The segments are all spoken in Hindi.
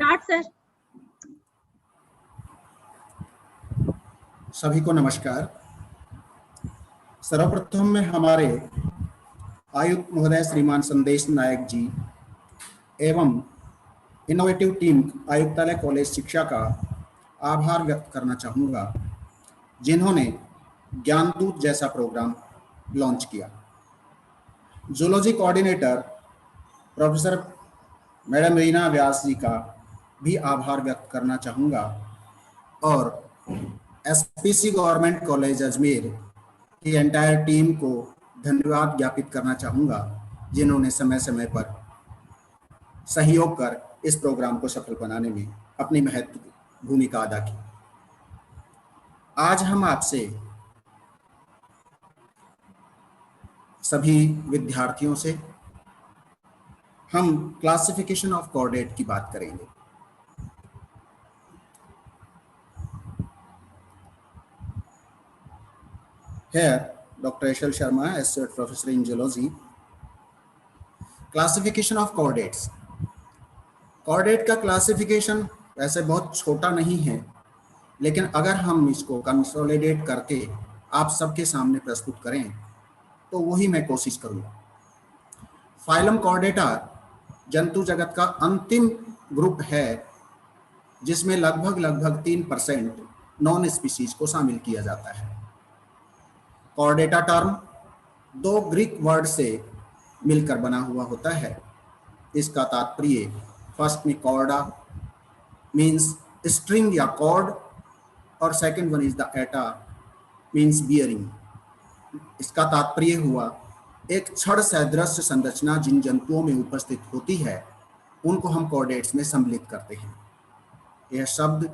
Start sir. सभी को नमस्कार। सर्वप्रथम में हमारे आयुक्त महोदय श्रीमान संदेश नायक जी एवं इनोवेटिव टीम आयुक्तालय कॉलेज शिक्षा का आभार व्यक्त करना चाहूँगा, जिन्होंने ज्ञानदूत जैसा प्रोग्राम लॉन्च किया। Zoology coordinator professor madam Reena Vyas ji का भी आभार व्यक्त करना चाहूँगा और एसपीसी गवर्नमेंट कॉलेज अजमेर की एंटायर टीम को धन्यवाद ज्ञापित करना चाहूँगा, जिन्होंने समय समय पर सहयोग कर इस प्रोग्राम को सफल बनाने में अपनी महत्वपूर्ण भूमिका अदा की। आज हम आपसे सभी विद्यार्थियों से हम क्लासिफिकेशन ऑफ कोऑर्डिनेट की बात करेंगे। Here, Dr. Ashal Sharma, Associate Professor in Geology. Classification of coordinates. Coordinate का क्लासिफिकेशन वैसे बहुत छोटा नहीं है, लेकिन अगर हम इसको कंसोलिडेट करके आप सबके सामने प्रस्तुत करें तो वही मैं कोशिश करूँगा। फाइलम कोऑर्डिनेटा जंतु जगत का अंतिम ग्रुप है, जिसमें लगभग 3% नॉन स्पीसीज को शामिल किया जाता है। कोऑर्डिनेटा टर्म दो ग्रीक वर्ड से मिलकर बना हुआ होता है। इसका तात्पर्य फर्स्ट में कॉर्डा मीन्स स्ट्रिंग या कॉर्ड और second one is the Etah means bearing. इसका तात्पर्य हुआ एक छड़ सदृश संरचना जिन जंतुओं में उपस्थित होती है उनको हम कोऑर्डिनेट्स में सम्मिलित करते हैं। यह शब्द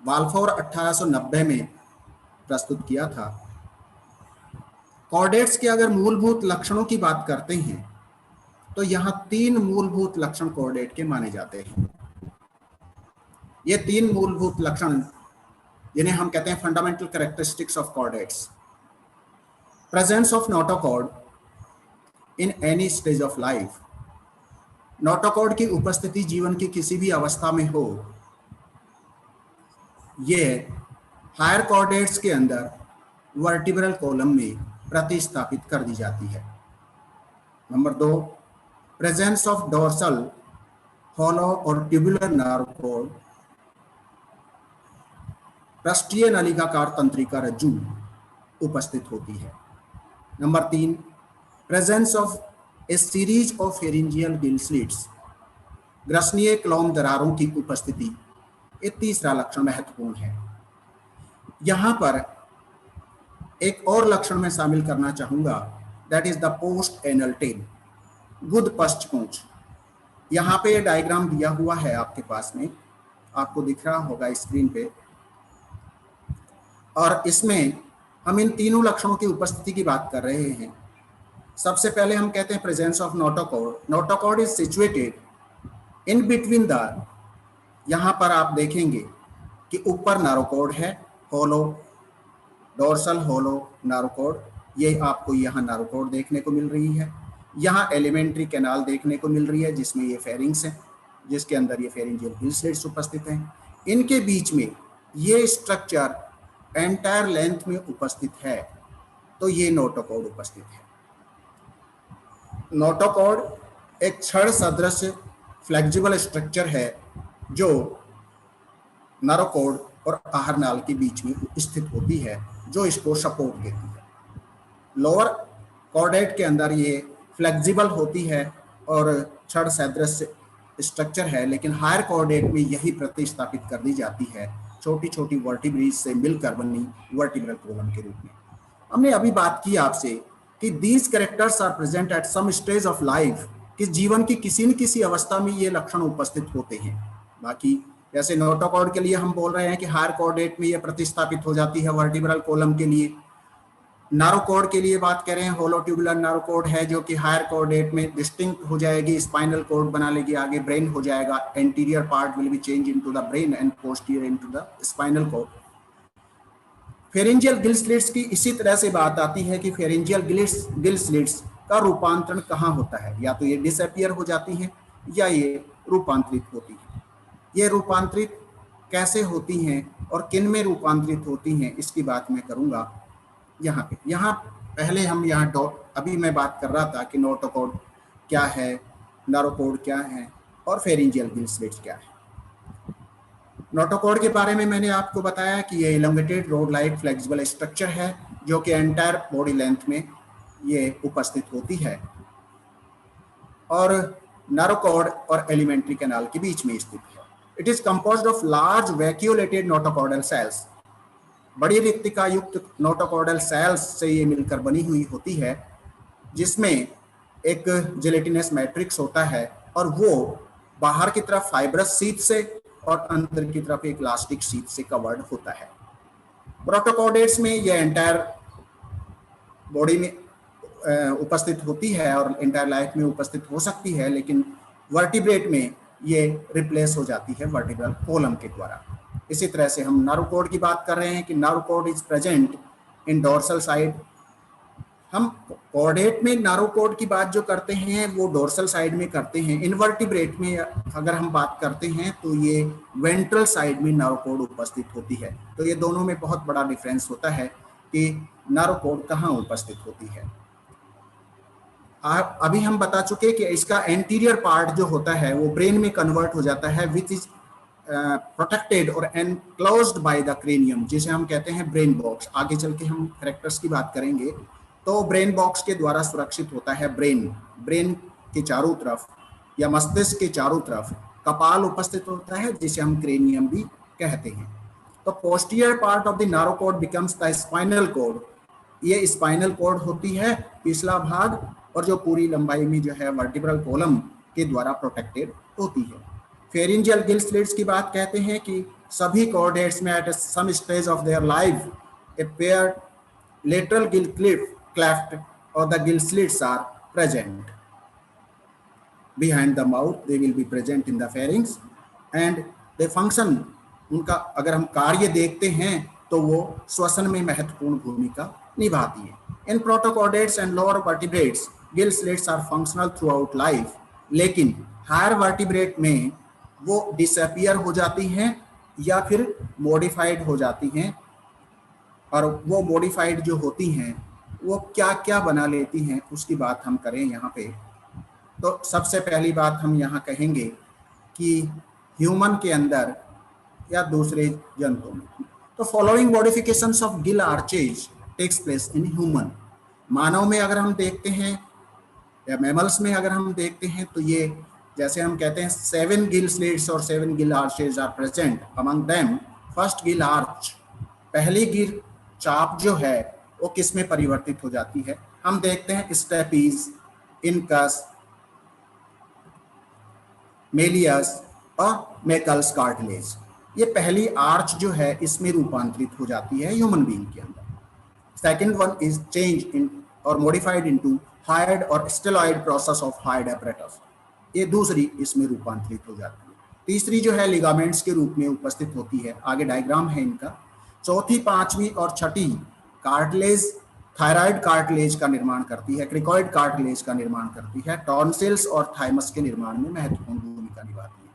बाल्फोर 1890 में प्रस्तुत किया था। कोऑर्डिनेट्स के अगर मूलभूत लक्षणों की बात करते हैं तो यहाँ 3 मूलभूत लक्षण कोऑर्डिनेट के माने जाते हैं। ये 3 मूलभूत लक्षण जिन्हें हम कहते हैं fundamental characteristics of coordinates. Presence of notochord in any stage of life. Notochord की उपस्थिति जीवन की किसी भी अवस्था में हो, ये हायर कोऑर्डिनेट्स के अंदर वर्टिब्रल कॉलम में प्रतिस्थापित कर दी जाती है। Number 2, presence of dorsal hollow और ट्यूबुलर नर्व कॉर्ड। पृष्ठीय नलिकाकार तंत्रिका रज्जु उपस्थित होती है। Number 3, presence of a series of pharyngeal gill slits. ग्रसनीय क्लोम दरारों की उपस्थिति, ये तीसरा लक्षण महत्वपूर्ण है। यहाँ पर एक और लक्षण मैं शामिल करना चाहूँगा, that is the post anal tail, गुद पश्चपूंछ। यहाँ पे ये डायग्राम दिया हुआ है आपके पास में, आपको दिख रहा होगा स्क्रीन पे। और इसमें हम इन तीनों लक्षणों की उपस्थिति की बात कर रहे हैं। सबसे पहले हम कहते हैं presence of notochord. Notochord is situated in between the, यहाँ पर आप देखेंगे कि ऊपर नारोकॉर्ड है, होलो डोर्सल होलो नारोकॉर्ड, ये आपको यहाँ नारोकॉर्ड देखने को मिल रही है। यहाँ एलिमेंट्री कैनाल देखने को मिल रही है जिसमें ये फेरिंग्स है, जिसके अंदर ये फेरिंजियल गिल स्लिट्स उपस्थित हैं। इनके बीच में ये स्ट्रक्चर एंटायर लेंथ में उपस्थित है, तो ये नोटोकॉर्ड उपस्थित है। नोटोकॉर्ड एक छड़ सदृश फ्लेक्सिबल स्ट्रक्चर है जो नारोकॉर्ड और आहार नाल के बीच में स्थित होती है, जो इसको सपोर्ट देती है। लोअर कोऑर्डिनेट के अंदर ये फ्लेक्सिबल होती है और छड़ सदृश स्ट्रक्चर है, लेकिन हायर कोऑर्डिनेट में यही प्रतिस्थापित कर दी जाती है छोटी छोटी वर्टिब्रेज से मिलकर बनी वर्टिब्रल कॉलम के रूप में। हमने अभी बात की आपसे कि these characters are present at some stage of life, कि जीवन की किसी न किसी अवस्था में ये लक्षण उपस्थित होते हैं। बाकी जैसे नोटोकॉर्ड के लिए हम बोल रहे हैं कि हायर कोऑर्डिनेट में ये प्रतिस्थापित हो जाती है वर्टिब्रल कॉलम के लिए। नारोकॉर्ड के लिए बात करें, होलो ट्यूबुलर नारोकॉर्ड है जो कि हायर कोऑर्डिनेट में डिस्टिंक्ट हो जाएगी, स्पाइनल कॉर्ड बना लेगी, आगे ब्रेन हो जाएगा। Anterior part will be change into the brain and posterior into the spinal cord. Pharyngeal gill slits की इसी तरह से बात आती है कि फेरिंजियल गिल स्लिट्स का रूपांतरण कहाँ होता है, या तो ये डिसअपियर हो जाती है या ये रूपांतरित होती है। ये रूपांतरित कैसे होती हैं और किन में रूपांतरित होती हैं, इसकी बात मैं करूंगा यहाँ पे। यहाँ पहले हम यहाँ अभी मैं बात कर रहा था कि नोटोकॉर्ड क्या है, नैरोकॉर्ड क्या है और फेरिंजियल गिल स्लिट्स क्या है। नोटोकॉर्ड के बारे में मैंने आपको बताया कि ये elongated road like flexible structure है जो कि एंटायर बॉडी लेंथ में ये उपस्थित होती है और नैरोकॉर्ड और एलिमेंट्री कैनाल के बीच में स्थित है। It is composed of large vacuolated notochordal cells. बड़ी रिक्तिका युक्त नोटोकॉर्डल सेल्स से ये मिलकर बनी हुई होती है, जिसमें एक जेलेटिनस मैट्रिक्स होता है और वो बाहर की तरफ फाइब्रस शीथ से और अंदर की तरफ एक इलास्टिक शीथ से कवर्ड होता है। प्रोटोकॉर्डेट्स में ये एंटायर बॉडी में उपस्थित होती है और एंटायर लाइफ में उपस्थित हो सकती है, लेकिन वर्टिब्रेट में ये रिप्लेस हो जाती है वर्टिब्रल कॉलम के द्वारा। इसी तरह से हम नैरोकॉर्ड की बात कर रहे हैं कि nerve cord is present in dorsal side. हम कॉर्डेट में नैरोकॉर्ड की बात जो करते हैं वो डोर्सल साइड में करते हैं। इनवर्टिब्रेट में अगर हम बात करते हैं तो ये वेंट्रल साइड में नैरोकॉर्ड उपस्थित होती है। तो ये दोनों में बहुत बड़ा डिफरेंस होता है कि नैरोकॉर्ड कहाँ उपस्थित होती है। अभी हम बता चुके कि इसका एंटीरियर पार्ट जो होता है वो ब्रेन में कन्वर्ट हो जाता है, विच इज प्रोटेक्टेड और एनक्लोज्ड बाय द क्रेनियम, जिसे हम कहते हैं ब्रेन बॉक्स। आगे चल के हम कैरेक्टर्स की बात करेंगे तो ब्रेन बॉक्स के द्वारा सुरक्षित होता है ब्रेन के चारों तरफ या मस्तिष्क के चारों तरफ कपाल उपस्थित होता है, जिसे हम क्रेनियम भी कहते हैं। तो posterior part of the nerve cord becomes the spinal cord. ये स्पाइनल कॉर्ड होती है पिछला भाग, और जो पूरी लंबाई में जो है वर्टिब्रल कॉलम के द्वारा प्रोटेक्टेड होती है। फेरिंजियल गिल स्लिट्स की बात कहते हैं कि सभी कॉर्डेट्स में at some stage of their life a pair lateral gill cleft और the gill slits are present behind the mouth. They will be present in the pharynx and they function, उनका अगर हम कार्य देखते हैं तो वो श्वसन में महत्वपूर्ण भूमिका निभाती है। In protochordates and lower vertebrates gill slits are functional throughout life, लेकिन हायर वर्टिब्रेट में वो डिसअपियर हो जाती हैं या फिर मॉडिफाइड हो जाती हैं। और वो मॉडिफाइड जो होती हैं वो क्या क्या बना लेती हैं उसकी बात हम करें यहाँ पे, तो सबसे पहली बात हम यहाँ कहेंगे कि ह्यूमन के अंदर या दूसरे जंतुओं में, तो following modifications of gill arches takes place in human. मानव में अगर हम देखते हैं या मैमल्स में अगर हम देखते हैं तो ये जैसे हम कहते हैं 7 गिल स्लिट्स और 7 gill arches are present. Among them first gill arch, पहली गिल चाप जो है वो किस में परिवर्तित हो जाती है, हम देखते हैं स्टेपीज, इनकस, मेलियस और मैकल्स कार्टिलेज। ये पहली आर्च जो है इसमें रूपांतरित हो जाती है ह्यूमन बीइंग के अंदर। Second one is change in और मॉडिफाइड इनटू हायर्ड और स्टेलॉइड प्रोसेस ऑफ हायर्ड एपरेटस, ये दूसरी इसमें रूपांतरित हो जाती है। तीसरी जो है लिगामेंट्स के रूप में उपस्थित होती है, आगे डायग्राम है इनका। चौथी, पांचवी और छठी कार्टिलेज थायराइड कार्टिलेज का निर्माण करती है, क्रिकॉइड कार्टिलेज का निर्माण करती है, टॉन्सिल्स और थाइमस के निर्माण में महत्वपूर्ण भूमिका निभाती है।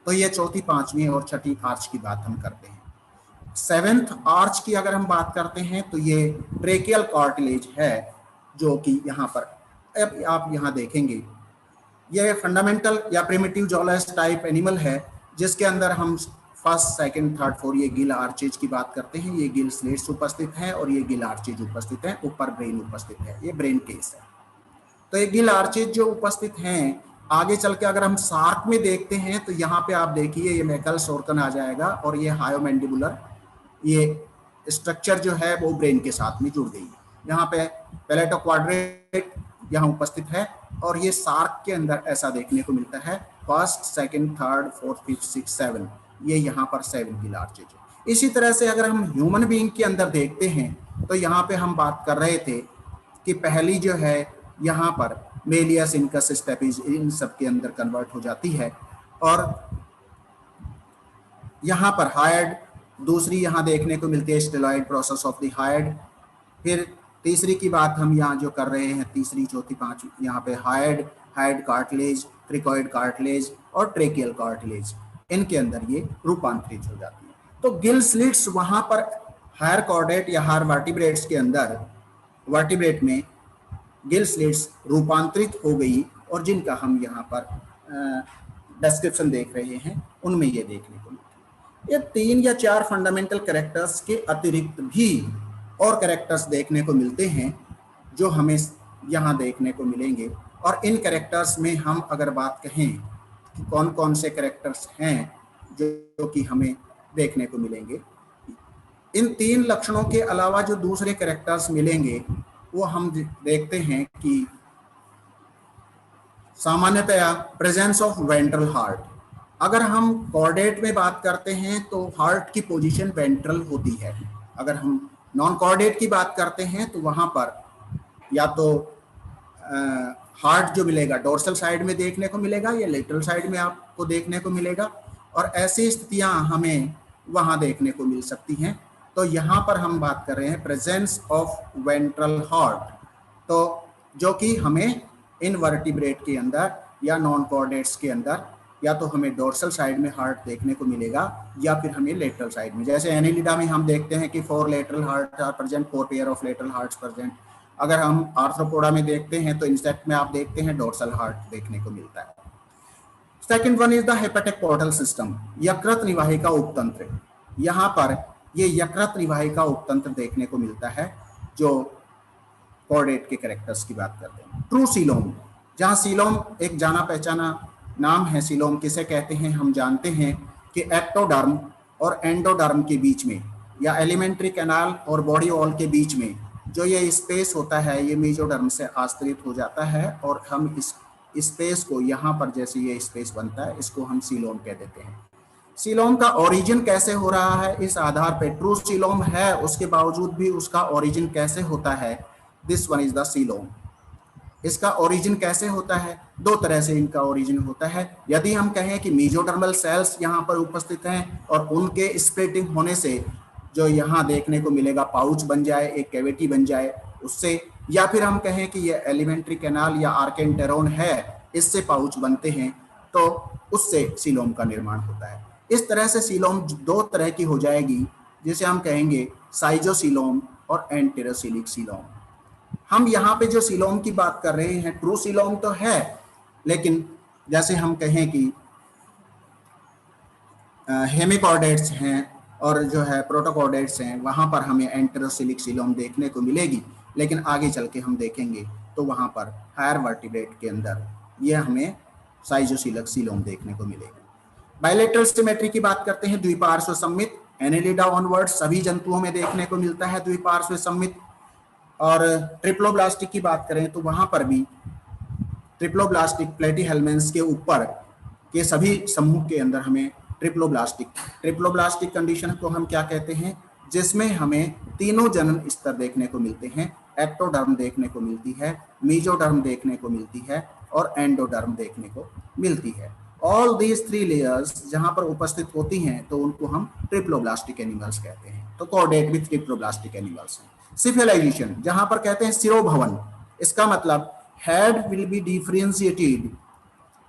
तो ये चौथी, पांचवी और छठी आर्च की बात हम करते हैं। सेवेंथ आर्च की अगर हम बात करते हैं तो ये ट्रेकियल कार्टिलेज है, जो कि यहाँ पर अब आप यहाँ देखेंगे यह फंडामेंटल या प्रिमिटिव जॉलस टाइप एनिमल है, जिसके अंदर हम फर्स्ट, सेकंड, थर्ड, फोर्थ ये गिल आर्चेज की बात करते हैं। ये गिल स्लेट्स उपस्थित हैं और ये गिल आर्चेज उपस्थित हैं, ऊपर ब्रेन उपस्थित है, ये ब्रेन केस है। तो ये गिल आर्चेज जो उपस्थित हैं, आगे चल के अगर हम शार्क में देखते हैं तो यहाँ पे आप देखिए ये मैकल्स ऑर्गन आ जाएगा और ये हायोमैंडिबुलर ये स्ट्रक्चर जो है वो ब्रेन के साथ में जुड़ गई है। यहाँ पे पैलेटो क्वाड्रेट यहाँ उपस्थित है और ये शार्क के अंदर ऐसा देखने को मिलता है। First, second, third, fourth, fifth, six, 7 ये यहाँ पर 7 गिल आर्चेज है। इसी तरह से अगर हम ह्यूमन बीइंग के अंदर देखते हैं तो यहाँ पे हम बात कर रहे थे कि पहली जो है यहाँ पर मेलियस, इनकस, स्टेपीज इन सब के अंदर कन्वर्ट हो जाती है और यहाँ पर हायर्ड दूसरी यहाँ देखने को मिलती है, स्टेलॉइड प्रोसेस ऑफ द हायर्ड। फिर तीसरी की बात हम यहाँ जो कर रहे हैं, तीसरी, चौथी, पांचवी, यहाँ पे हायर्ड कार्टिलेज, क्रिकॉइड कार्टिलेज और ट्रेकियल कार्टिलेज। इनके अंदर ये रूपांतरित हो जाती है। तो गिल स्लिट्स वहां पर हायर कॉर्डेट या हायर वर्टिब्रेट्स के अंदर, वर्टिब्रेट में गिल स्लिट्स रूपांतरित हो गई, और जिनका हम यहाँ पर डिस्क्रिप्शन देख रहे हैं उनमें ये देखने को मिलता है। ये 3 या 4 फंडामेंटल कैरेक्टर्स के अतिरिक्त भी और कैरेक्टर्स देखने को मिलते हैं जो हमें यहाँ देखने को मिलेंगे। और इन कैरेक्टर्स में हम अगर बात कहें कि कौन कौन से कैरेक्टर्स हैं जो कि हमें देखने को मिलेंगे, इन 3 लक्षणों के अलावा जो दूसरे कैरेक्टर्स मिलेंगे वो हम देखते हैं कि सामान्यतया प्रेजेंस ऑफ वेंट्रल हार्ट। अगर हम कॉर्डेट में बात करते हैं तो हार्ट की पोजीशन वेंट्रल होती है। अगर हम नॉन कॉर्डेट की बात करते हैं तो वहां पर या तो हार्ट जो मिलेगा डोर्सल साइड में देखने को मिलेगा या लेटरल साइड में आपको देखने को मिलेगा, और ऐसी स्थितियां हमें वहां देखने को मिल सकती हैं। तो यहाँ पर हम बात कर रहे हैं प्रेजेंस ऑफ वेंट्रल हार्ट, तो जो कि हमें इन वर्टिब्रेट के अंदर या नॉन कॉर्डेट्स के अंदर या तो हमें डोर्सल साइड में हार्ट देखने को मिलेगा या फिर हमें लेटरल साइड में। जैसे एनिलिडा में हम देखते हैं कि 4 lateral heart are present, 4 pair of lateral hearts present. अगर हम आर्थ्रोपोडा में देखते हैं तो इंसेक्ट में आप देखते हैं डोर्सल हार्ट देखने को मिलता है। Second one is the hepatic portal system, यकृत निवाहिका उपतंत्र। यहाँ पर ये यकृत निवाहिका उपतंत्र देखने को मिलता है जो कॉर्डेट के कैरेक्टर्स की बात करते हैं। ट्रू सीलोम, जहाँ सीलोम एक जाना पहचाना नाम है। सीलोम किसे कहते हैं हम जानते हैं कि एक्टोडर्म और एंडोडर्म के बीच में या एलिमेंट्री कैनाल और बॉडी वॉल के बीच में जो ये स्पेस होता है ये मेसोडर्म से आश्रित हो जाता है, और हम इस स्पेस को यहाँ पर जैसे ये स्पेस बनता है इसको हम सीलोम कह देते हैं। सीलोम का ओरिजिन कैसे हो रहा है, इस आधार पे ट्रू सीलोम है उसके बावजूद भी उसका ओरिजिन कैसे होता है, this one is the coelom. इसका ओरिजिन कैसे होता है, 2 तरह से इनका ओरिजिन होता है। यदि हम कहें कि मेसोडर्मल सेल्स यहाँ पर उपस्थित हैं और उनके स्प्लिटिंग होने से जो यहाँ देखने को मिलेगा पाउच बन जाए, एक कैविटी बन जाए उससे, या फिर हम कहें कि ये एलिमेंट्री कैनाल या आर्केंटेरोन है इससे पाउच बनते हैं, तो उससे सीलोम का निर्माण होता है। इस तरह से सीलोम 2 तरह की हो जाएगी, जिसे हम कहेंगे साइजोसीलोम और एंटेरोसिलिक सीलोम। हम यहाँ पे जो सीलोम की बात कर रहे हैं ट्रू सीलोम तो है, लेकिन जैसे हम कहें कि हेमिकॉर्डेट्स हैं और जो है प्रोटोकॉर्डेट्स हैं, वहाँ पर हमें एंटेरोसिलिक सीलोम देखने को मिलेगी, लेकिन आगे चल के हम देखेंगे तो वहाँ पर हायर वर्टिब्रेट के अंदर ये हमें साइजोसिलिक सीलोम देखने को मिलेगा। बायलेटरल सिमेट्री की बात करते हैं, द्विपार्श्व सममित, एनेलिडा ऑनवर्ड सभी जंतुओं में देखने को मिलता है द्विपार्श्व सममित। और ट्रिप्लोब्लास्टिक की बात करें तो वहां पर भी ट्रिप्लोब्लास्टिक प्लेटीहेल्मेंस के ऊपर के सभी समूह के अंदर हमें ट्रिप्लोब्लास्टिक कंडीशन को हम क्या कहते हैं, जिसमें हमें तीनों जनन स्तर देखने को मिलते हैं। एक्टोडर्म देखने को मिलती है, मेसोडर्म देखने को मिलती है और एंडोडर्म देखने को मिलती है। ऑल दीज 3 लेयर्स जहां पर उपस्थित होती हैं तो उनको हम ट्रिप्लोब्लास्टिक एनिमल्स कहते हैं। तो कॉर्डेट भी ट्रिप्लोब्लास्टिक एनिमल्स हैं। सिफेलाइजेशन जहां पर कहते हैं सिरोभवन, इसका मतलब हेड विल बी डिफरेंशिएटेड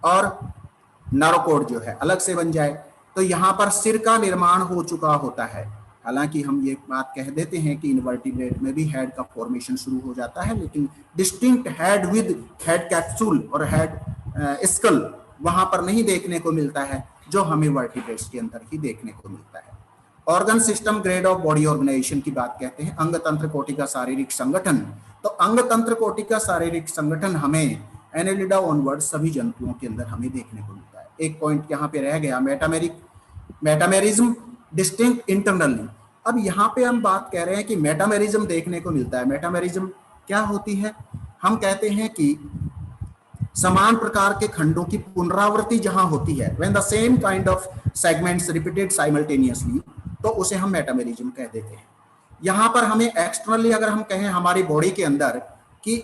और नरोकोड जो है अलग से बन जाए, तो यहाँ पर सिर का निर्माण हो चुका होता है। हालांकि हम ये बात कह देते हैं कि इनवर्टिब्रेट में भी हेड का फॉर्मेशन शुरू हो जाता है, लेकिन distinct head with head capsule और हेड स्कल वहां पर नहीं देखने को मिलता है, जो हमें वर्टिब्रेट्स के अंदर ही देखने को मिलता है। Organ system grade of body organisation की बात कहते हैं, अंग तंत्र कोटि का शारीरिक संगठन। तो अंग तंत्र कोटि का शारीरिक संगठन हमें एनेलिडा ऑनवर्ड सभी जंतुओं के अंदर हमें देखने को मिलता है। एक पॉइंट यहाँ पे रह गया, मेटामेरिज्म डिस्टिंक्ट इंटरनली। अब यहाँ पे हम बात कह रहे हैं कि मेटामेरिज्म देखने को मिलता है। मेटामेरिज्म क्या होती है, हम कहते हैं कि समान प्रकार के खंडों की पुनरावृत्ति जहां होती है, when the same kind of segments repeated simultaneously, तो उसे हम मेटामेरिज्म कह देते हैं। यहाँ पर हमें एक्सटर्नली अगर हम कहें हमारी बॉडी के अंदर कि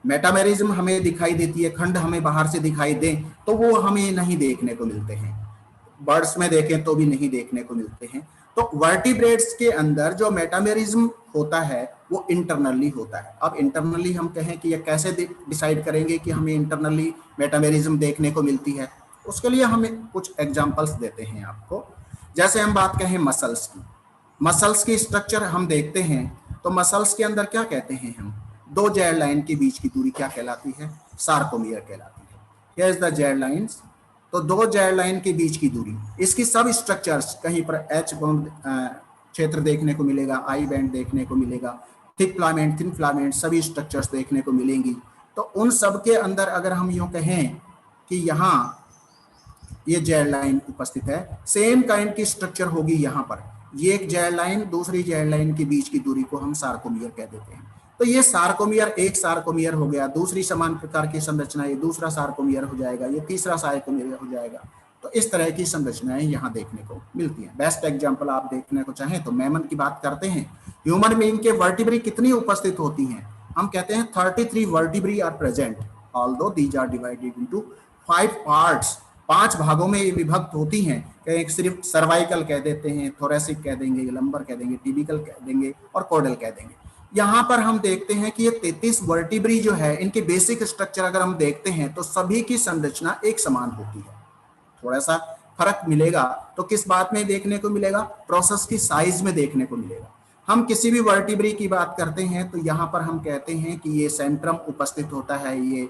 मेटामेरिज्म हमें दिखाई देती है, खंड हमें बाहर से दिखाई दे, तो वो हमें नहीं देखने को मिलते हैं। बर्ड्स में देखें तो भी नहीं देखने को मिलते हैं। तो वर्टिब्रेट्स के अंदर जो मेटामेरिज्म होता है वो इंटरनली होता है। अब इंटरनली हम कहें कि ये कैसे डिसाइड करेंगे कि हमें इंटरनली मेटामेरिज्म देखने को मिलती है, उसके लिए हम कुछ एग्जांपल्स देते हैं आपको। जैसे हम बात करें मसल्स की स्ट्रक्चर हम देखते हैं, तो मसल्स के अंदर क्या कहते हैं हम, दो जेड लाइन के बीच की दूरी क्या कहलाती है, सार्कोमियर कहलाती है। Here is the Z lines, तो दो जेड लाइन के बीच की दूरी, इसकी सब स्ट्रक्चर्स कहीं पर एच बाउंड क्षेत्र देखने को मिलेगा, आई बैंड देखने को मिलेगा, थिक फिलामेंट, थिन फिलामेंट, सभी स्ट्रक्चर्स देखने को मिलेंगी। तो उन सब के अंदर अगर हम यूं कहें कि यहाँ ये जेड लाइन उपस्थित है, सेम काइंड की स्ट्रक्चर होगी यहाँ पर, ये एक जेड लाइन दूसरी जेड लाइन के बीच की दूरी को हम सार्कोमियर कह देते हैं। तो ये सार्कोमियर एक सार्कोमियर हो गया, दूसरी समान प्रकार की संरचना, ये दूसरा सार्कोमियर हो जाएगा, ये तीसरा सार्कोमियर हो जाएगा। तो इस तरह की संरचनाएं यहाँ देखने को मिलती हैं। बेस्ट एग्जांपल आप देखने को चाहें तो मैमन की बात करते हैं। ह्यूमन बीइंग के वर्टिब्री कितनी उपस्थित होती हैं, हम कहते हैं 33 vertebrae are present, although these are divided into 5 parts, 5 भागों में ये विभक्त होती हैं। एक सिर्फ सर्वाइकल कह देते हैं, थोरेसिक कह देंगे, लंबर कह देंगे, टिबिकल कह देंगे और कोडल कह देंगे। यहाँ पर हम देखते हैं कि ये 33 वर्टिब्री जो है, इनके बेसिक स्ट्रक्चर अगर हम देखते हैं तो सभी की संरचना एक समान होती है। थोड़ा सा फर्क मिलेगा तो किस बात में देखने को मिलेगा, प्रोसेस की साइज में देखने को मिलेगा। हम किसी भी वर्टिब्री की बात करते हैं तो यहाँ पर हम कहते हैं कि ये सेंट्रम उपस्थित होता है, ये,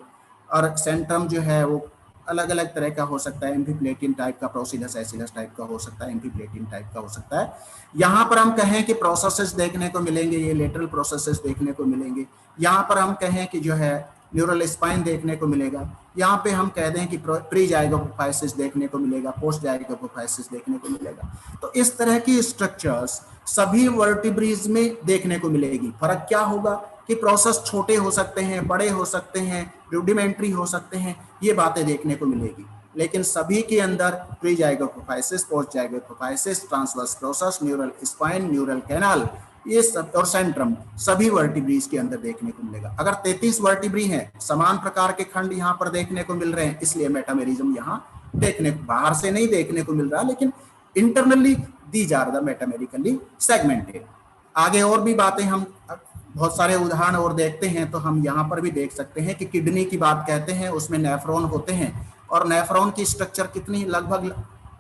और सेंट्रम जो है वो अलग अलग तरह का हो सकता है, एम्फीप्लेटिन टाइप का, प्रोसिलस एसिलस टाइप का हो सकता है, एम्फीप्लेटिन टाइप का हो सकता है। यहाँ पर हम कहें कि प्रोसेसेस देखने को मिलेंगे, ये लेटरल प्रोसेसेस देखने को मिलेंगे। यहाँ पर हम कहें कि जो है न्यूरल स्पाइन देखने को मिलेगा। यहाँ पे हम कह दें कि प्री जाइगोपोफाइसिस देखने को मिलेगा, पोस्ट जाइगोपोफाइसिस देखने को मिलेगा। तो इस तरह की स्ट्रक्चर्स सभी वर्टिब्रीज में देखने को मिलेगी। फर्क क्या होगा कि प्रोसेस छोटे हो सकते हैं, बड़े हो सकते हैं, रूडिमेंट्री हो सकते हैं, ये बातें देखने को मिलेगी, लेकिन सभी के अंदर pre zygapophysis, post zygapophysis, transverse process, neural spine, neural canal, ये सब और सेंट्रम सभी वर्टिब्रीज के अंदर देखने को मिलेगा। अगर 33 वर्टिब्री हैं, समान प्रकार के खंड यहाँ पर देखने को मिल रहे हैं, इसलिए मेटामेरिज्म यहाँ देखने को, बाहर से नहीं देखने को मिल रहा, लेकिन internally these are the metamerically segmented. आगे और भी बातें हम बहुत सारे उदाहरण और देखते हैं, तो हम यहाँ पर भी देख सकते हैं कि किडनी की बात कहते हैं, उसमें नेफ्रॉन होते हैं, और नेफ्रॉन की स्ट्रक्चर कितनी, लगभग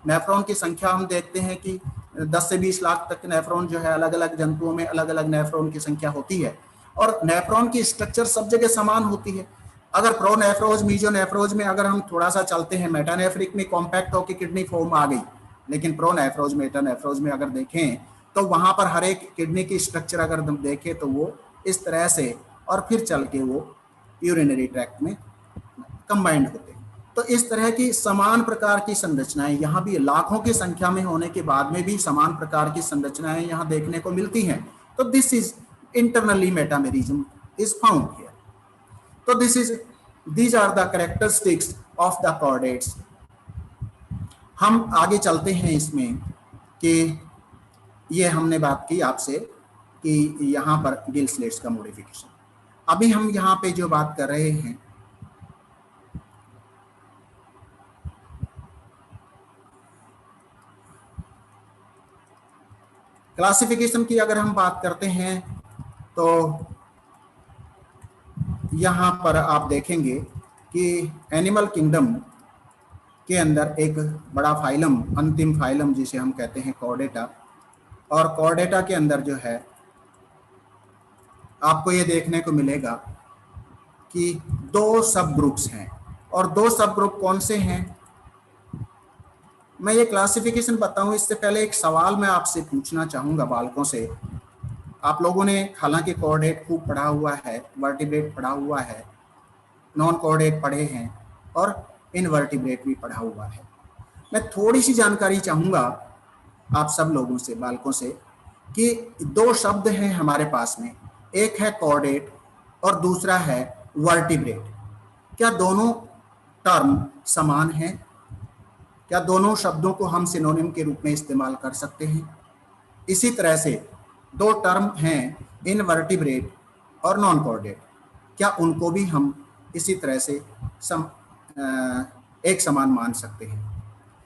नेफ्रॉन की संख्या हम देखते हैं कि 10 से 20 लाख तक नेफ्रॉन जो है, अलग अलग जंतुओं में अलग अलग नेफ्रॉन की संख्या होती है, और नेफ्रॉन की स्ट्रक्चर सब जगह समान होती है। अगर प्रोनेफ्रोज, मीजोनेफ्रोज में अगर हम थोड़ा सा चलते हैं, मेटानेफ्रिक में कॉम्पैक्ट होकर किडनी फॉर्म आ गई, लेकिन प्रोनेफ्रोज, मेटानेफ्रोज में अगर देखें तो वहां पर हर एक किडनी की स्ट्रक्चर अगर हम देखें तो वो इस तरह से, और फिर चल के वो यूरिनरी ट्रैक्ट में कंबाइंड होते हैं। तो इस तरह की समान प्रकार की संरचनाएं यहाँ भी लाखों की संख्या में होने के बाद में भी समान प्रकार की संरचनाएं यहाँ देखने को मिलती हैं। तो this is internally metamerism is found here. तो these are the characteristics of the chordates। हम आगे चलते हैं इसमें कि ये हमने बात की आपसे कि यहाँ पर गिल स्लेट्स का मॉडिफिकेशन। अभी हम यहाँ पे जो बात कर रहे हैं, क्लासिफिकेशन की अगर हम बात करते हैं तो यहाँ पर आप देखेंगे कि एनिमल किंगडम के अंदर एक बड़ा फाइलम, अंतिम फाइलम जिसे हम कहते हैं कॉर्डेटा, और कॉर्डेटा के अंदर जो है आपको ये देखने को मिलेगा कि 2 सब ग्रुप्स हैं। और 2 सब ग्रुप कौन से हैं, मैं ये क्लासिफिकेशन बताऊं इससे पहले एक सवाल मैं आपसे पूछना चाहूंगा बालकों से। आप लोगों ने हालांकि कॉर्डेट खूब पढ़ा हुआ है, वर्टिब्रेट पढ़ा हुआ है, नॉन कॉर्डेट पढ़े हैं और इनवर्टिब्रेट भी पढ़ा हुआ है। मैं थोड़ी सी जानकारी चाहूंगा आप सब लोगों से, बालकों से, कि 2 शब्द हैं हमारे पास में, एक है कॉर्डेट और दूसरा है वर्टिब्रेट। क्या दोनों टर्म समान हैं? क्या दोनों शब्दों को हम सिनोनिम के रूप में इस्तेमाल कर सकते हैं? इसी तरह से 2 टर्म हैं इनवर्टिब्रेट और नॉन कॉर्डेट, क्या उनको भी हम इसी तरह से एक समान मान सकते हैं?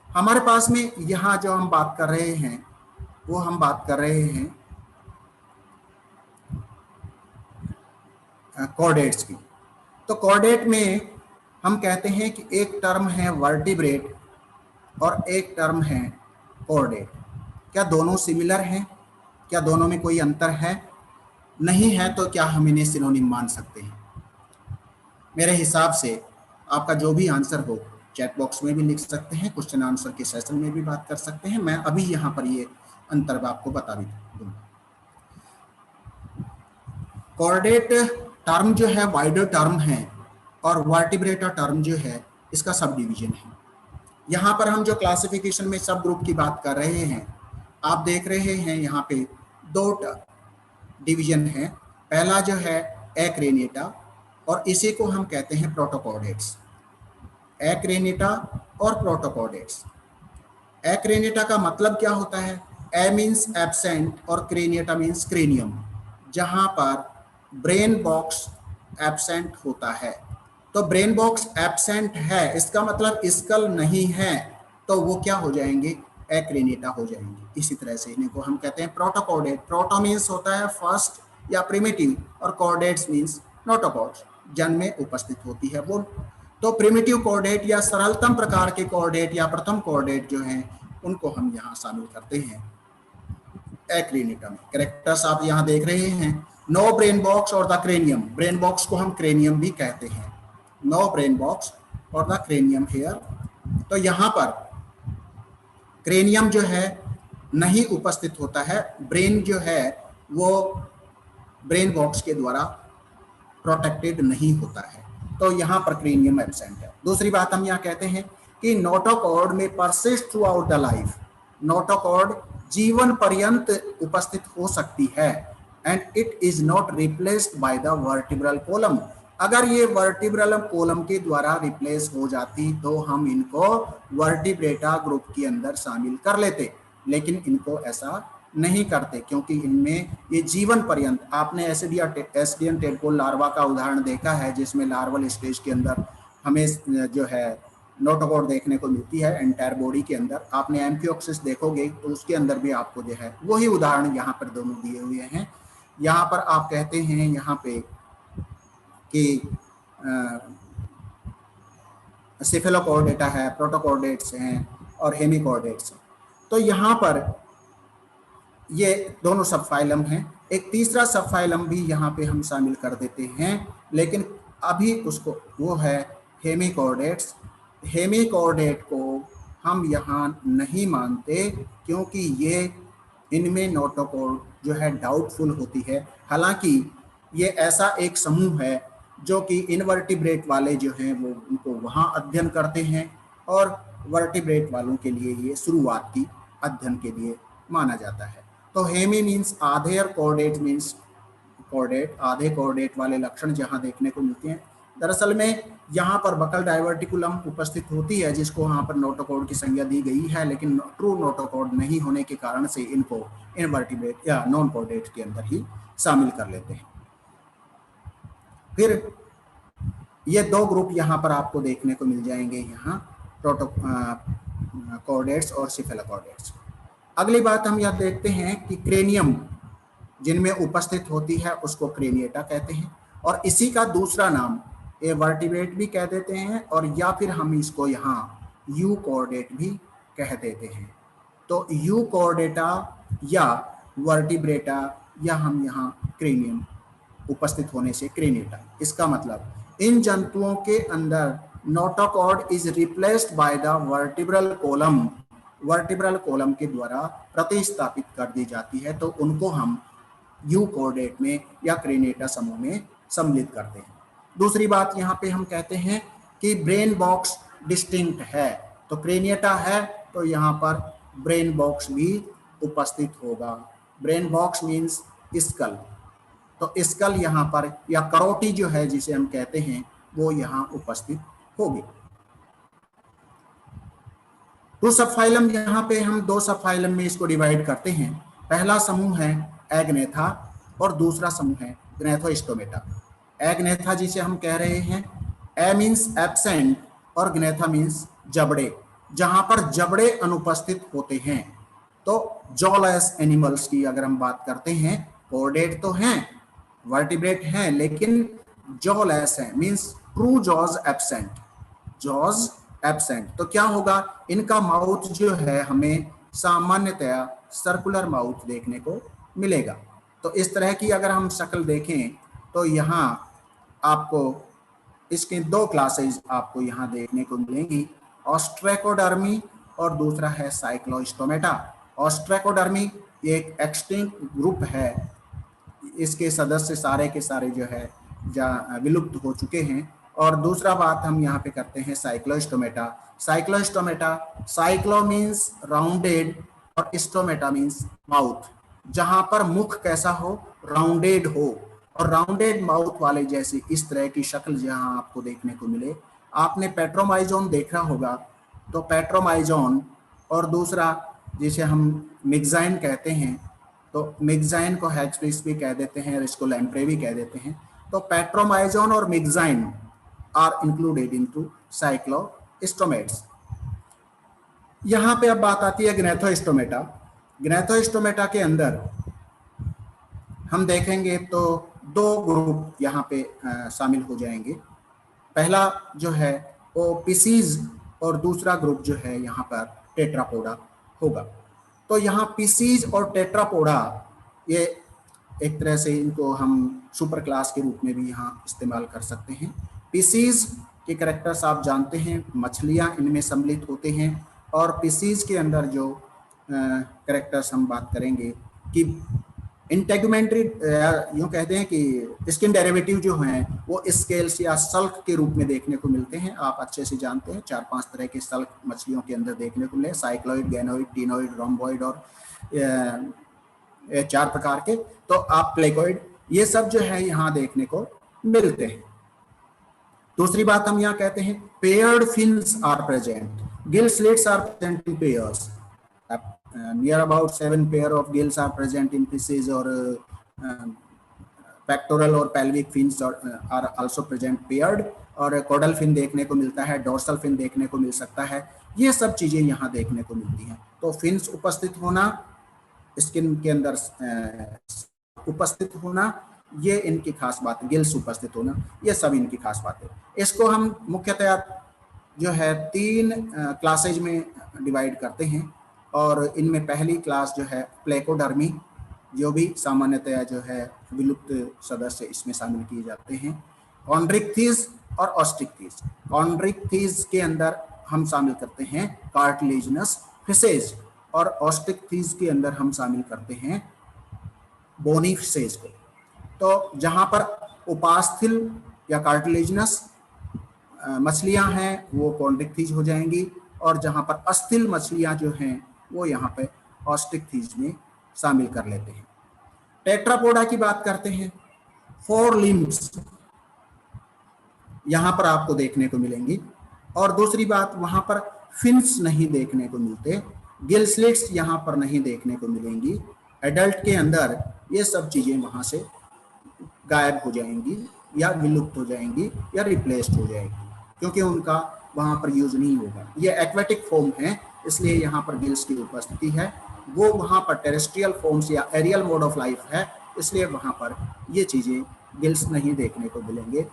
हमारे पास में यहाँ जो हम बात कर रहे हैं वो हम बात कर रहे हैं कॉर्डेट्स की। तो कॉर्डेट में हम कहते हैं कि एक टर्म है वर्टिब्रेट और एक टर्म है कॉर्डेट। क्या दोनों सिमिलर हैं? क्या दोनों में कोई अंतर है? नहीं है तो क्या हम इन्हें सिनोनिम मान सकते हैं? मेरे हिसाब से आपका जो भी आंसर हो चैट बॉक्स में भी लिख सकते हैं, क्वेश्चन आंसर के सेशन में भी बात कर सकते हैं। मैं अभी यहाँ पर ये अंतर आपको बता भी दूंगा। कॉर्डेट टर्म जो है वाइडर टर्म है और वर्टिब्रेटा टर्म जो है इसका सब डिवीजन है। यहाँ पर हम जो क्लासिफिकेशन में सब ग्रुप की बात कर रहे हैं, आप देख रहे हैं यहाँ पे दो डिवीजन है। पहला जो है एक्रेनिटा और इसी को हम कहते हैं प्रोटोकॉर्डेट्स। एक्रेनिटा और प्रोटोकॉर्डेट्स। एक्रेनिटा का मतलब क्या होता है? ए मीन्स एब्सेंट और क्रेनिटा मीन्स क्रेनियम, जहां पर ब्रेन बॉक्स एब्सेंट होता है। तो ब्रेन बॉक्स एब्सेंट है इसका मतलब स्कल नहीं है, तो वो क्या हो जाएंगे? एक्रेनिटा हो जाएंगे। इसी तरह से इनको हम कहते हैं प्रोटोकॉर्डेट। प्रोटो मीन्स होता है फर्स्ट या प्रिमिटिव और कॉर्डेट्स मीन्स नोटोकॉर्ड्स, जन्म में उपस्थित होती है वो। तो प्रिमिटिव कॉर्डेट या सरलतम प्रकार के कॉर्डेट या प्रथम कॉर्डेट जो हैं उनको हम यहाँ शामिल करते हैं एक्रेनिटा में। कैरेक्टर्स आप यहाँ देख रहे हैं, नो ब्रेन बॉक्स और द क्रेनियम। ब्रेन बॉक्स को हम क्रेनियम भी कहते हैं। नो ब्रेन बॉक्स और द क्रेनियम हेयर। तो यहाँ पर क्रेनियम जो है नहीं उपस्थित होता है, ब्रेन जो है वो ब्रेन बॉक्स के द्वारा प्रोटेक्टेड नहीं होता है, तो यहाँ पर क्रेनियम एब्सेंट है। दूसरी बात हम यहाँ कहते हैं कि नोटोकॉर्ड में persist through out the life. Notochord जीवन पर्यंत उपस्थित हो सकती है and it is not replaced by the vertebral column. अगर ये वर्टिब्रल कोलम के द्वारा रिप्लेस हो जाती तो हम इनको वर्टिब्रेटा ग्रुप के अंदर शामिल कर लेते, लेकिन इनको ऐसा नहीं करते क्योंकि इनमें ये जीवन पर्यंत। आपने एसडियन टेडपोल लार्वा का उदाहरण देखा है जिसमें लार्वल स्टेज के अंदर हमें जो है नोटोकॉर्ड देखने को मिलती है एंटायर बॉडी के अंदर। आपने एम्फियोक्सिस देखोगे तो उसके अंदर भी आपको जो है वही उदाहरण यहाँ पर दोनों दिए हुए हैं। यहाँ पर आप कहते हैं यहाँ पे कि सेफेलोकॉर्डेटा है, प्रोटोकॉर्डेट्स हैं और हेमिकॉर्डेट्स हैं। तो यहाँ पर ये दोनों सब फाइलम हैं। एक तीसरा सब फाइलम भी यहाँ पे हम शामिल कर देते हैं, लेकिन अभी उसको वो है हेमिकॉर्डेट्स। हेमिकॉर्डेट को हम यहाँ नहीं मानते क्योंकि ये इनमें नोटोकॉर्ड जो है डाउटफुल होती है। हालांकि ये ऐसा एक समूह है जो कि इनवर्टिब्रेट वाले जो हैं वो उनको वहाँ अध्ययन करते हैं और वर्टिब्रेट वालों के लिए ये शुरुआती अध्ययन के लिए माना जाता है। तो हेमी मीन्स आधे और कॉर्डेट मीन्स कॉर्डेट, आधे कॉर्डेट वाले लक्षण जहाँ देखने को मिलते हैं। दरअसल में यहाँ पर बकल डाइवर्टिकुलम उपस्थित होती है जिसको यहाँ पर नोटोकॉर्ड की संज्ञा दी गई है, लेकिन ट्रू नोटोकॉर्ड नहीं होने के कारण से इनको इनवर्टिब्रेट या नॉन कॉर्डेट के अंदर ही शामिल कर लेते हैं। फिर ये दो ग्रुप यहाँ पर आपको देखने को मिल जाएंगे, यहाँ प्रोटोकॉर्डेट्स और सिफेलोकॉर्डेट्स। अगली बात हम यह देखते हैं कि क्रेनियम जिनमें उपस्थित होती है उसको क्रेनिएटा कहते हैं और इसी का दूसरा नाम ए वर्टिब्रेट भी कह देते हैं और या फिर हम इसको यहाँ यू कॉर्डेट भी कह देते हैं। तो यू कॉर्डेटा या वर्टिब्रेटा या हम यहाँ क्रेनियम उपस्थित होने से क्रेनिएटा। इसका मतलब इन जंतुओं के अंदर notochord is replaced by the vertebral column. Vertebral column के द्वारा प्रतिस्थापित कर दी जाती है, तो उनको हम यू कॉर्डेट में या क्रेनिएटा समूह में सम्मिलित करते हैं। दूसरी बात यहाँ पे हम कहते हैं कि ब्रेन बॉक्स डिस्टिंक्ट है, तो क्रेनिएटा है तो यहाँ पर ब्रेन बॉक्स भी उपस्थित होगा। ब्रेन बॉक्स मीन्स स्कल, तो स्कल यहाँ पर या करोटी जो है जिसे हम कहते हैं वो यहाँ उपस्थित होगी। तो सब फाइलम यहाँ पे हम दो सब फाइलम में इसको डिवाइड करते हैं। पहला समूह है एग्नेथा और दूसरा समूह है ग्नेथोस्टोमेटा। एग्नेथा जिसे हम कह रहे हैं, ए मीन्स एब्सेंट और ग्नेथा मीन्स जबड़े, जहां पर जबड़े अनुपस्थित होते हैं। तो जॉलेस एनिमल्स की अगर हम बात करते हैं, कॉर्डेट तो हैं, वर्टिब्रेट हैं, लेकिन जॉलेस है means true jaws absent. Jaws absent. तो क्या होगा, इनका माउथ जो है हमें सामान्यतया सर्कुलर माउथ देखने को मिलेगा। तो इस तरह की अगर हम शक्ल देखें तो यहाँ आपको इसके दो क्लासेस आपको यहाँ देखने को मिलेंगी, ऑस्ट्रेकोडर्मी और दूसरा है साइक्लोस्टोमेटा। ऑस्ट्रेकोडर्मी एक एक्सटिंक्ट ग्रुप है, इसके सदस्य सारे के सारे जो है विलुप्त हो चुके हैं। और दूसरा बात हम यहाँ पे करते हैं Cyclostomata. Cyclostomata, cyclo means rounded और स्टोमेटा मीन्स माउथ, जहां पर मुख कैसा हो, राउंडेड हो, और राउंडेड माउथ वाले जैसे इस तरह की शक्ल जहां आपको देखने को मिले। आपने पेट्रोमाइजोन देखा होगा, तो पेट्रोमाइजोन और दूसरा जिसे हम मिक्साइन कहते हैं, तो मिक्साइन को हैचफिश भी कह देते हैं और इसको लैम्प्रे भी कह देते हैं। तो पेट्रोमाइजोन और मिक्साइन आर इंक्लूडेड इनटू साइक्लोस्टोमेट्स। यहाँ पे अब बात आती है ग्नैथोस्टोमेटा। ग्नैथोस्टोमेटा के अंदर हम देखेंगे तो दो ग्रुप यहाँ पे शामिल हो जाएंगे। पहला जो है वो पिसीज और दूसरा ग्रुप जो है यहाँ पर टेट्रापोडा होगा। तो यहाँ पिसीज और टेट्रापोडा, ये एक तरह से इनको हम सुपर क्लास के रूप में भी यहाँ इस्तेमाल कर सकते हैं। पिसीज के कैरेक्टर्स आप जानते हैं, मछलियाँ इनमें सम्मिलित होते हैं। और पिसीज के अंदर जो कैरेक्टर्स हम बात करेंगे कि इंटेगुमेंट्री, यूँ कहते हैं कि स्किन डेरिवेटिव जो हैं वो स्केल्स या सल्क के रूप में देखने को मिलते हैं। आप अच्छे से जानते हैं 4-5 तरह के सल्क मछलियों के अंदर देखने को मिले, साइक्लोइड, गैनोइड, टीनोइड, रोम्बोइड और 4 प्रकार के। तो आप प्लेकोइड, ये सब जो है यहाँ देखने को मिलते हैं। दूसरी बात हम यहाँ कहते हैं paired fins are present, gill slits are present in pairs. Near about 7 pair of gills are present in fishes, or pectoral और pelvic fins are also present paired, और caudal fin देखने को मिलता है, dorsal fin देखने को मिल सकता है। ये सब चीजें यहाँ देखने को मिलती हैं। तो फिन्स उपस्थित होना, स्किन के अंदर उपस्थित होना, ये इनकी खास बात है। गिल्स उपस्थित होना, ये सब इनकी खास बात है। इसको हम मुख्यतया जो है 3 क्लासेज में डिवाइड करते हैं, और इनमें पहली क्लास जो है प्लेकोडर्मी, जो भी सामान्यतया जो है विलुप्त सदस्य इसमें शामिल किए जाते हैं। कॉन्ड्रिक्थिस और ऑस्टिक्थिस। कॉन्ड्रिक्थिस के अंदर हम शामिल करते हैं कार्टिलेजिनस फिशेज, और ऑस्टिक्थिस के अंदर हम शामिल करते हैं बोनी फिशेज को। तो जहाँ पर उपास्थल या कार्टिलेजिनस मछलियाँ हैं वो कॉन्ड्रिक्थिस हो जाएंगी, और जहाँ पर अस्थिल मछलियाँ जो हैं वो यहाँ पे ऑस्टिक्थिस में शामिल कर लेते हैं। टेट्रापोडा की बात करते हैं। 4 लिम्ब्स यहाँ पर आपको देखने को मिलेंगी, और दूसरी बात वहाँ पर फिन्स नहीं देखने को मिलते, गिल स्लिट्स यहाँ पर नहीं देखने को मिलेंगी। एडल्ट के अंदर ये सब चीज़ें वहाँ से गायब हो जाएंगी या विलुप्त हो जाएंगी या रिप्लेस्ड हो जाएंगी, क्योंकि उनका वहाँ पर यूज नहीं होगा। ये एक्वेटिक फॉर्म है, इसलिए यहाँ पर गिल्स की उपस्थिति है। वो वहाँ पर टेरेस्ट्रियल फॉर्म्स या एरियल मोड ऑफ लाइफ है, इसलिए वहाँ पर ये चीज़ें गिल्स नहीं देखने को मिलेंगे।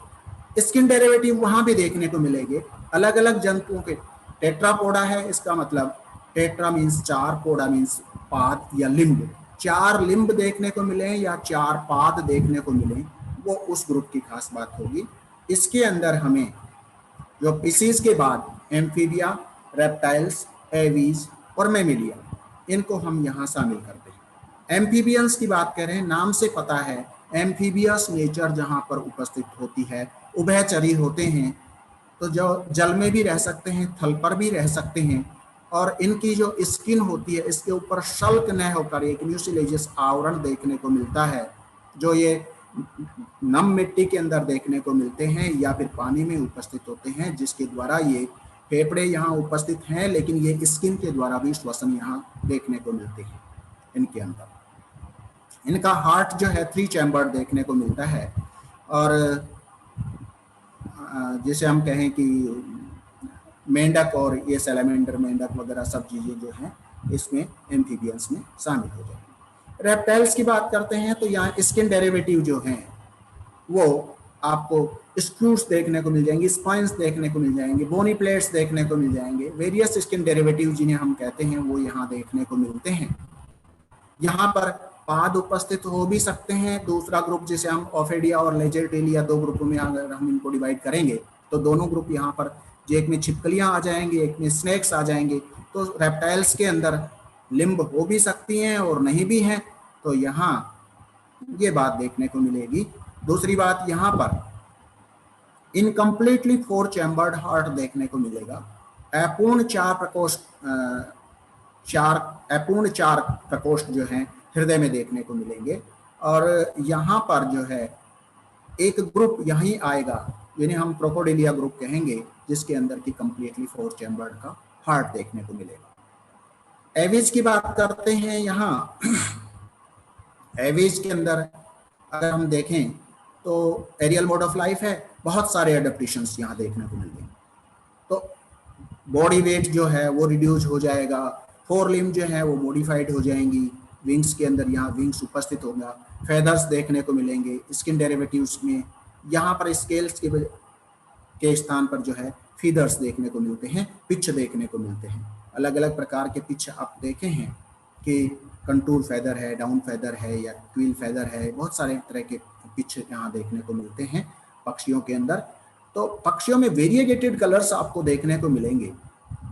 स्किन डेरिवेटिव वहाँ भी देखने को मिलेंगे अलग अलग जंतुओं के। टेट्रापोडा है, इसका मतलब टेट्रा मीन्स 4, पोडा मीन्स पाद या लिम्ब। 4 लिम्ब देखने को मिले या 4 पाद देखने को मिले, वो उस ग्रुप की खास बात होगी। इसके अंदर हमें जो पीसीज के बाद एम्फीबिया, रेप्टाइल्स, एवीज और मेमिलिया, इनको हम यहाँ शामिल करते हैं। एम्फीबियंस की बात करें, नाम से पता है एम्फीबियस नेचर जहाँ पर उपस्थित होती है, उभयचरी होते हैं, तो जो जल में भी रह सकते हैं, थल पर भी रह सकते हैं, और इनकी जो स्किन होती है इसके ऊपर शल्क न होकर एक म्यूसिलेजियस आवरण देखने को मिलता है, जो ये नम मिट्टी के अंदर देखने को मिलते हैं या फिर पानी में उपस्थित होते हैं, जिसके द्वारा ये फेफड़े यहाँ उपस्थित हैं, लेकिन ये स्किन के द्वारा भी श्वसन यहाँ देखने को मिलते हैं इनके अंदर। इनका हार्ट जो है 3 चैम्बर देखने को मिलता है, और जैसे हम कहें कि मेंढक और ये सैलमेंडर मेंढक वगैरह सब चीज़ें जो हैं इसमें एम्फीबियंस में शामिल हो जाएंगी। रेप्टाइल्स की बात करते हैं तो यहाँ स्किन डेरिवेटिव जो हैं वो आपको स्क्रूट्स देखने को मिल जाएंगे, स्पाइंस देखने को मिल जाएंगे, बोनी प्लेट्स देखने को मिल जाएंगे, वेरियस स्किन डेरिवेटिव जिन्हें हम कहते हैं वो यहाँ देखने को मिलते हैं। यहाँ पर पाद उपस्थित हो भी सकते हैं। दूसरा ग्रुप जिसे हम ऑफेडिया और लेजरटेलिया, दो ग्रुपों में अगर हम इनको डिवाइड करेंगे तो दोनों ग्रुप यहाँ पर, जो एक में छिपकलियां आ जाएंगे, एक में स्नेक्स आ जाएंगे। तो रेप्टाइल्स के अंदर लिम्ब हो भी सकती हैं और नहीं भी हैं, तो यहाँ ये बात देखने को मिलेगी। दूसरी बात, यहाँ पर इनकम्प्लीटली 4 चैम्बर्ड हार्ट देखने को मिलेगा। अपूर्ण चार प्रकोष्ठ जो हैं हृदय में देखने को मिलेंगे। और यहाँ पर जो है एक ग्रुप यहीं आएगा जिन्हें हम क्रोकोडिलिया ग्रुप कहेंगे, जिसके अंदर की कंप्लीटली 4 चैम्बर्ड का हार्ट देखने को मिलेगा। एविज की बात करते हैं। यहाँ एविज के अंदर अगर हम देखें तो एरियल मोड ऑफ लाइफ है, बहुत सारे एडेप्टेशंस यहाँ देखने को मिलेंगे। तो बॉडी वेट जो है वो रिड्यूस हो जाएगा, 4 लिम्ब जो है वो मॉडिफाइड हो जाएंगी, विंग्स के अंदर यहाँ विंग्स उपस्थित होगा, फेदर्स देखने को मिलेंगे, स्किन डेरिवेटिव्स में यहाँ पर स्केल्स के स्थान पर जो है फीदर्स देखने को मिलते हैं, पिच देखने को मिलते हैं। अलग अलग प्रकार के पिच आप देखे हैं कि कंटूर फेदर है, डाउन फेदर है या क्वील फेदर है, बहुत सारे तरह के पिच यहाँ देखने को मिलते हैं पक्षियों के अंदर। तो पक्षियों में वेरिएटेड कलर्स आपको देखने को मिलेंगे।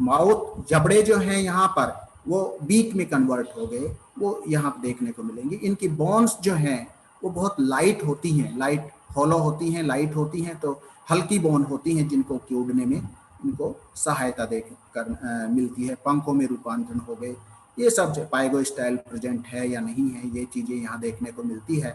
माउथ, जबड़े जो हैं यहाँ पर वो बीक में कन्वर्ट हो गए, वो यहाँ देखने को मिलेंगे। इनकी बोन्स जो हैं वो बहुत लाइट होती हैं, लाइट हॉलो होती हैं, लाइट होती हैं, तो हल्की बोन होती हैं जिनको कि उड़ने में इनको सहायता देकर मिलती है। पंखों में रूपांतरण हो गए, ये सब पाइगो स्टाइल प्रेजेंट है या नहीं है, ये चीज़ें यहाँ देखने को मिलती है।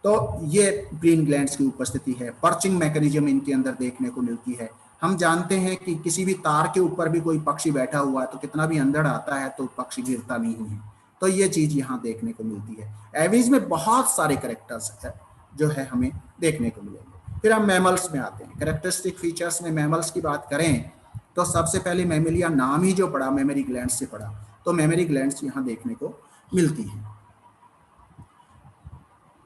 तो ये ग्रीन ग्लैंड्स की उपस्थिति है। पर्चिंग मैकेनिज्म इनके अंदर देखने को मिलती है। हम जानते हैं कि किसी भी तार के ऊपर भी कोई पक्षी बैठा हुआ है तो कितना भी अंधड़ आता है तो पक्षी गिरता नहीं है, तो ये चीज यहाँ देखने को मिलती है। एविज में बहुत सारे कैरेक्टर्स है जो है हमें देखने को मिलेंगे। फिर हम मैमल्स में आते हैं। कैरेक्टरिस्टिक फीचर्स में मैमल्स की बात करें तो सबसे पहले मैमेलिया नाम ही जो पड़ा, मेमरी ग्लैंड्स से पड़ा, तो मेमरी ग्लैंड्स यहाँ देखने को मिलती है।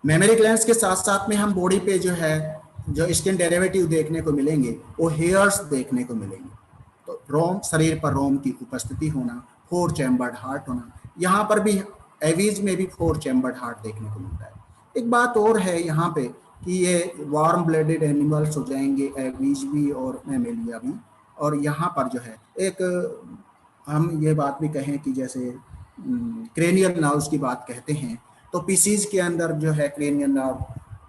मेमरी ग्लैंड्स के साथ साथ में हम बॉडी पे जो है जो स्किन डेरिवेटिव देखने को मिलेंगे वो हेयर्स देखने को मिलेंगे। तो रोम, शरीर पर रोम की उपस्थिति होना, 4 चैम्बर्ड हार्ट होना, यहाँ पर भी एविज में भी 4 चैम्बर्ड हार्ट देखने को मिलता है। एक बात और है यहाँ पे कि ये वार्म ब्लडेड एनिमल्स हो जाएंगे, एविज भी और मैमेलिया भी। और यहाँ पर जो है एक हम ये बात भी कहें कि जैसे क्रेनियल नर्व्स की बात कहते हैं, तो पीसीज के अंदर जो है क्रेनियल नर्व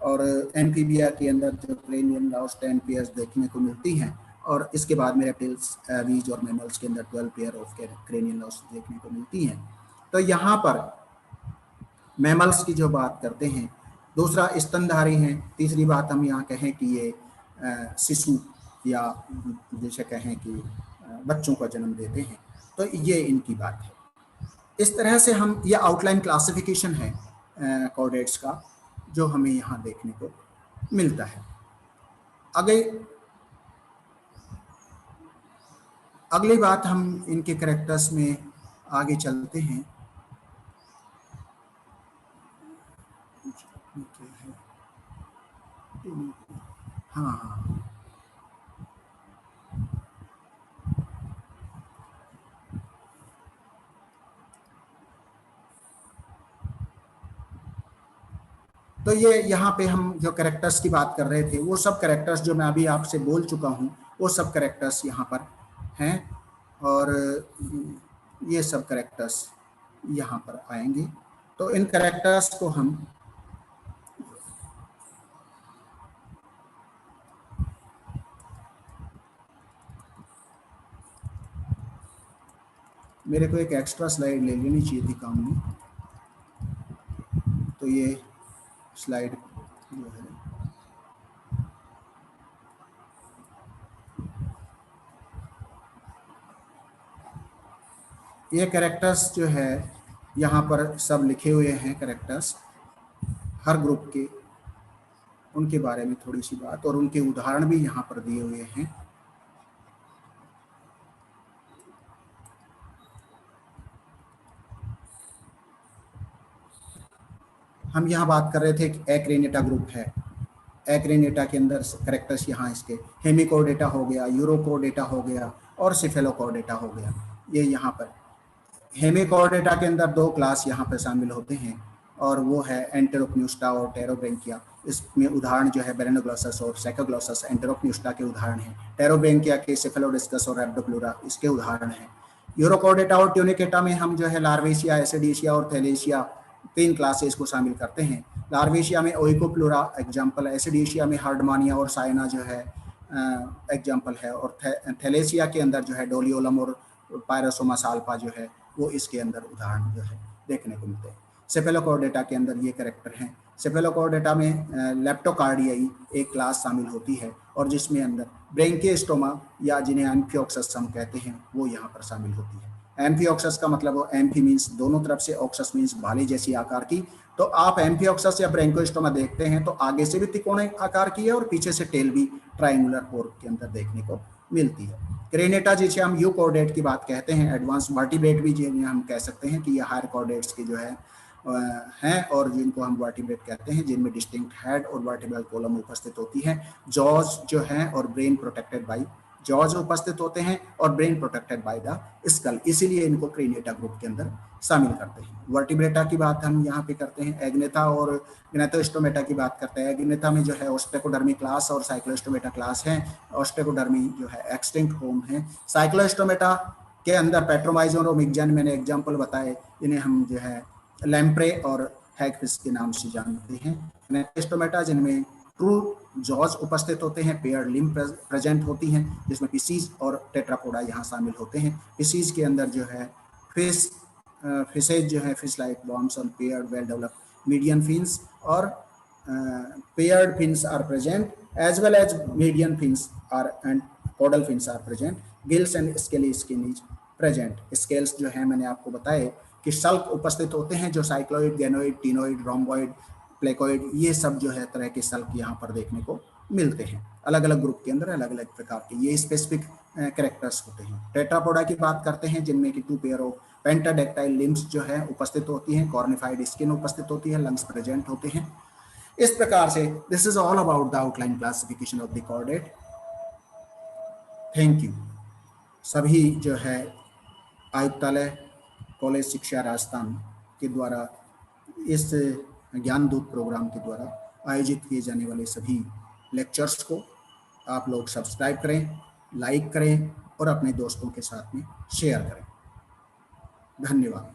और एम्फीबिया के अंदर जो क्रेनियल नर्व्स 10 पेयर्स देखने को मिलती हैं, और इसके बाद में रेप्टिल्स, एविज और मैमल्स के अंदर 12 पेयर ऑफ क्रेनियल नर्व्स देखने को मिलती हैं। तो यहाँ पर मैमल्स की जो बात करते हैं, दूसरा स्तनधारी हैं, तीसरी बात हम यहाँ कहें कि ये शिशु या जैसे कहें कि बच्चों का जन्म देते हैं, तो ये इनकी बात है। इस तरह से हम, ये आउटलाइन क्लासिफिकेशन है कॉर्डेट्स का जो हमें यहाँ देखने को मिलता है। अगली बात हम इनके कैरेक्टर्स में आगे चलते हैं। हाँ, तो ये यहाँ पे हम जो कैरेक्टर्स की बात कर रहे थे वो सब कैरेक्टर्स जो मैं अभी आपसे बोल चुका हूँ वो सब कैरेक्टर्स यहाँ पर हैं, और ये सब कैरेक्टर्स यहाँ पर आएंगे। तो इन कैरेक्टर्स को हम मेरे को एक एक्स्ट्रा स्लाइड ले लेनी चाहिए थी काम में, तो ये स्लाइड जो है ये कैरेक्टर्स जो है यहाँ पर सब लिखे हुए हैं कैरेक्टर्स हर ग्रुप के, उनके बारे में थोड़ी सी बात और उनके उदाहरण भी यहाँ पर दिए हुए हैं। हम यहाँ बात कर रहे थे कि एक्रेनेटा ग्रुप है। एग्रेनेटा के अंदर करेक्टर्स यहाँ इसके हेमिकोडेटा हो गया, यूरोकोडेटा हो गया और सिफेलोकोडेटा हो गया। ये यहाँ पर हेमिकोडेटा के अंदर दो क्लास यहाँ पर शामिल होते हैं और वो है एंटेरोक्न्यूस्टा और टेरोब्रेंकिया। इसमें उदाहरण जो है बेरेनोग्लोसस और साइकोग्लोसस एंटेरोक्न्यूस्टा के उदाहरण हैं। टेरोब्रेंकिया के सेफेलोडिस्कस और रैप्टोप्लूरा इसके उदाहरण हैं। यूरोकोडेटा और ट्यूनिकेटा में हम जो है लार्वेशिया, एसिडेशिया और थैलेशिया 3 क्लासेस को शामिल करते हैं। लार्वेशिया में ओइकोप्लूरा एग्जाम्पल, एसिडेशिया में हार्डमानिया और साइना जो है एग्जाम्पल है, और थैलेशिया के अंदर जो है डोलियोलम और पायरोसोमा साल्पा जो है वो इसके अंदर उदाहरण जो है देखने को मिलते हैं। सेफेलोकोर्डेटा के अंदर ये कैरेक्टर हैं। सेफेलोकोर्डेटा में लेप्टोकार्डियाई एक क्लास शामिल होती है और जिसमें अंदर ब्रेंकियोस्टोमा या जिन्हें एम्फियोक्सस हम कहते हैं वो यहाँ पर शामिल होती है। एम्फियोक्सस का मतलब वो एम्फी मीन्स दोनों तरफ से, ऑक्सस मीन्स भाले जैसी आकार की। तो आप एम्फियोक्सस या ब्रेंकियोस्टोमा देखते हैं तो आगे से भी त्रिकोणीय आकार की है और पीछे से टेल भी ट्राइंगुलर फोर्क के अंदर देखने को मिलती है। क्रेनेटा जिसे हम यूकोर्डेट की बात कहते हैं, एडवांस वर्टिब्रेट भी जिन्हें हम कह सकते हैं कि ये हायर कॉर्डेट्स की जो है हैं और जिनको हम वर्टिब्रेट कहते हैं, जिनमें डिस्टिंक्ट हेड और वर्टिब्रल कॉलम उपस्थित होती है। जॉज जो है और ब्रेन प्रोटेक्टेड बाय जॉज उपस्थित होते हैं और brain protected by the skull, इसीलिए इनको क्रेनेटा ग्रुप के अंदर शामिल करते हैं। वर्टिब्रेटा की बात हम यहाँ पे करते हैं। एग्नेथा और ग्नेथोस्टोमेटा की बात करते हैं। एग्नेथा में जो है ऑस्ट्रेकोडर्मी क्लास और साइक्लोस्टोमेटा क्लास है। ऑस्ट्रेकोडर्मी जो है एक्सटिंक्ट होम है। साइक्लोस्टोमेटा के अंदर पेट्रोमाइजोन और मिगजन मैंने एग्जाम्पल बताए, इन्हें हम जो है लैम्प्रे और हैगफिश के नाम से जानते हैं। ग्नेथोस्टोमेटा जिनमें ट्रू जॉज उपस्थित होते हैं, पेयर लिम्ब प्रेजेंट होती हैं, जिसमें पिसीज और टेट्रापोडा यहाँ शामिल होते हैं। पिसीज के अंदर जो है फिशेज जो है फिश लाइक बॉम्स और paired well developed median fins और paired fins are present as well as median fins are and caudal fins are present. Gills and scaly skin is present. Scales जो है मैंने आपको बताए कि सल्क उपस्थित होते हैं, जो साइक्लोइड, गेनोइड, टीनोइड, रोम्बोइड, प्लेकोइड, ये सब जो है तरह के सल्क यहाँ पर देखने को मिलते हैं। अलग अलग ग्रुप के अंदर अलग अलग प्रकार के ये स्पेसिफिक कैरेक्टर्स होते हैं। टेट्रापोडा की बात करते हैं जिनमें कि 2 पेयर ऑफ पेंटाडेक्टाइल लिम्स जो है उपस्थित होती हैं, कॉर्निफाइड स्किन उपस्थित होती है, लंग्स प्रेजेंट होते हैं। इस प्रकार से this is all about the outline classification of the chordate. Thank you. सभी जो है आयुक्तालय कॉलेज शिक्षा राजस्थान के द्वारा इस ज्ञानदूत प्रोग्राम के द्वारा आयोजित किए जाने वाले सभी लेक्चर्स को आप लोग सब्सक्राइब करें, लाइक करें और अपने दोस्तों के साथ में शेयर करें। धन्यवाद।